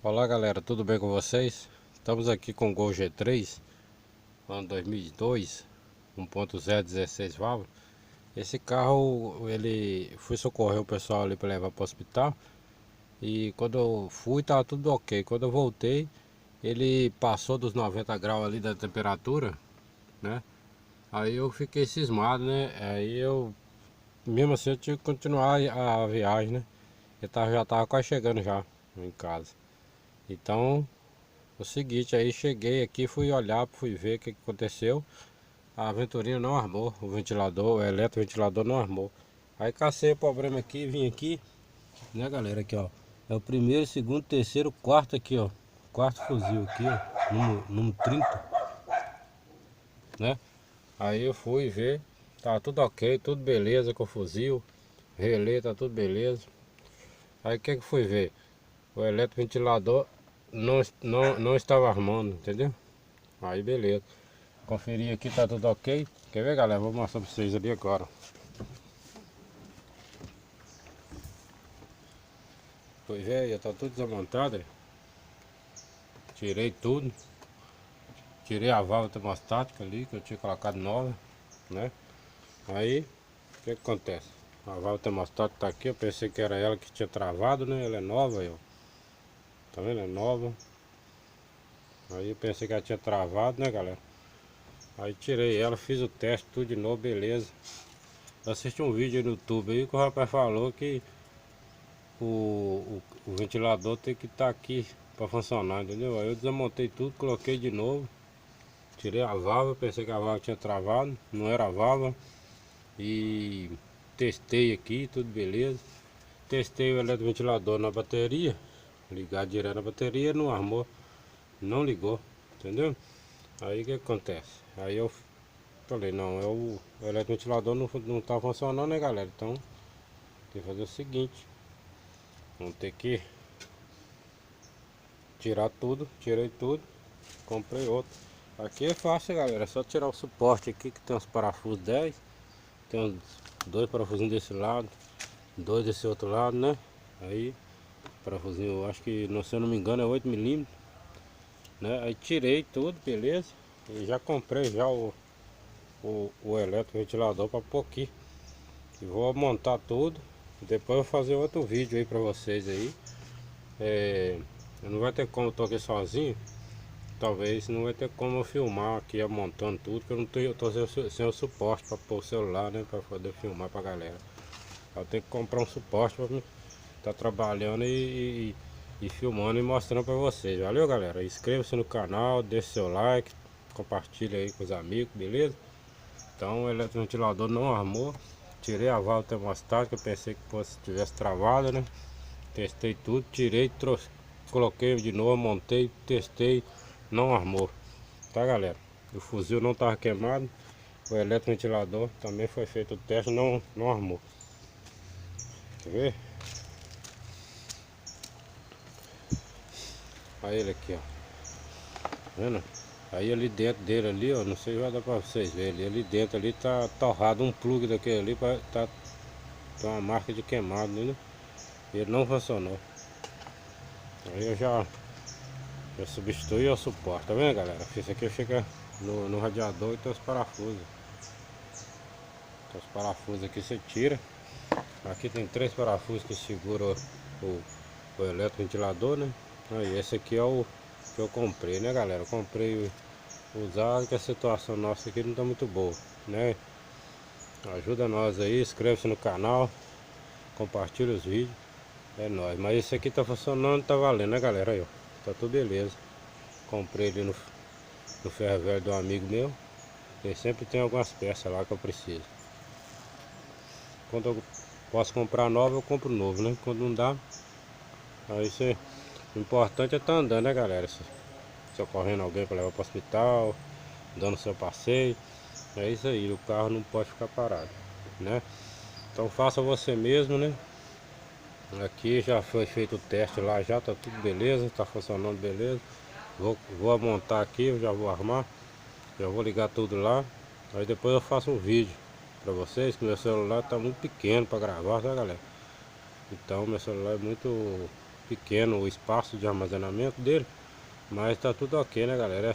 Olá galera, tudo bem com vocês? Estamos aqui com o Gol G3, ano 2002, 1.0 16 válvulas. Esse carro, ele fui socorrer o pessoal ali para levar para o hospital. E quando eu fui, tava tudo ok. Quando eu voltei, ele passou dos 90 graus ali da temperatura, né? Aí eu fiquei cismado, né? Mesmo assim, eu tive que continuar a viagem, né? Já tava quase chegando já em casa. Então, o seguinte, aí cheguei aqui, fui olhar, fui ver o que aconteceu. A ventoinha não armou, o ventilador, o eletroventilador não armou. Aí cacei o problema aqui, vim aqui, né galera, aqui ó. É o primeiro, segundo, terceiro, quarto aqui ó. Quarto fuzil aqui ó, número 30, né? Aí eu fui ver, tá tudo ok, tudo beleza com o fuzil. Relé, tá tudo beleza. Aí o que fui ver? O eletroventilador não estava armando, entendeu? Aí beleza. Conferir aqui, tá tudo ok. Quer ver galera? Vou mostrar pra vocês ali agora. Pois é, já tá tudo desmontado. Tirei tudo. Tirei a válvula termostática ali que eu tinha colocado nova, né? Aí, o que acontece? A válvula termostática tá aqui, eu pensei que era ela que tinha travado, né? Ela é nova aí, ó. Tá vendo? É nova. Aí eu pensei que ela tinha travado, né galera? Aí tirei ela, fiz o teste, tudo de novo, beleza. Eu assisti um vídeo no YouTube aí que o rapaz falou que o ventilador tem que estar aqui para funcionar, entendeu? Aí eu desmontei tudo, coloquei de novo, tirei a válvula, pensei que a válvula tinha travado, não era a válvula. E testei aqui, tudo beleza. Testei o eletroventilador na bateria, ligado direto na bateria, não armou, não ligou, entendeu? Aí o que acontece? Aí eu falei, não, o eletroventilador não tá funcionando, né galera? Então tem que fazer o seguinte, vamos ter que tirar tudo, tirei tudo, comprei outro. Aqui é fácil galera, é só tirar o suporte aqui que tem os parafusos 10. Tem uns dois parafusinhos desse lado, dois desse outro lado, né? Aí, parafusinho, eu acho que, se eu não me engano, é 8 mm, né? Aí tirei tudo, beleza? E já comprei já o eletroventilador para pôr aqui. E vou montar tudo. Depois eu vou fazer outro vídeo aí para vocês aí. Não vai ter como eu tô aqui sozinho. Talvez não vai ter como eu filmar aqui montando tudo, que eu não tenho, eu tô sem o suporte para pôr o celular, né? Para poder filmar pra galera. Eu tenho que comprar um suporte para mim estar trabalhando e filmando e mostrando para vocês. Valeu galera, inscreva-se no canal, deixe seu like, compartilha aí com os amigos, beleza? Então o eletroventilador não armou. Tirei a válvula termostática, pensei que fosse, tivesse travado, né? Testei tudo, tirei, coloquei de novo, montei, testei, não armou. Tá galera? O fuzil não estava queimado. O eletroventilador também foi feito o teste, não armou. Quer ver? Aí ele aqui, ó. Tá vendo? Aí ali dentro dele ali, ó, não sei se vai dar pra vocês verem. Ali dentro ali tá torrado um plug daquele ali, tá uma marca de queimado, né? Ele não funcionou. Aí eu já substituí o suporte, tá vendo galera? Isso aqui fica no radiador e tem os parafusos. Tem os parafusos aqui, você tira. Aqui tem 3 parafusos que seguram o eletroventilador, né? Aí esse aqui é o que eu comprei, né galera? Eu comprei usado, que a situação nossa aqui não tá muito boa, né? Ajuda nós aí, inscreve-se no canal, compartilha os vídeos, é nóis. Mas esse aqui tá funcionando, tá valendo, né galera? Aí ó, tá tudo beleza. Comprei ele no ferro velho do amigo meu. Ele sempre tem algumas peças lá que eu preciso. Quando eu posso comprar novo, eu compro novo, né? Quando não dá, aí você, o importante é estar andando, né galera? Socorrendo alguém para levar para o hospital, dando seu passeio. É isso aí, o carro não pode ficar parado, né? Então faça você mesmo, né? Aqui já foi feito o teste lá, já tá tudo beleza, tá funcionando beleza. Vou montar aqui, eu já vou armar, já vou ligar tudo lá. Aí depois eu faço um vídeo para vocês, que meu celular tá muito pequeno para gravar, tá galera? Então meu celular é muito pequeno o espaço de armazenamento dele. Mas tá tudo ok, né, galera?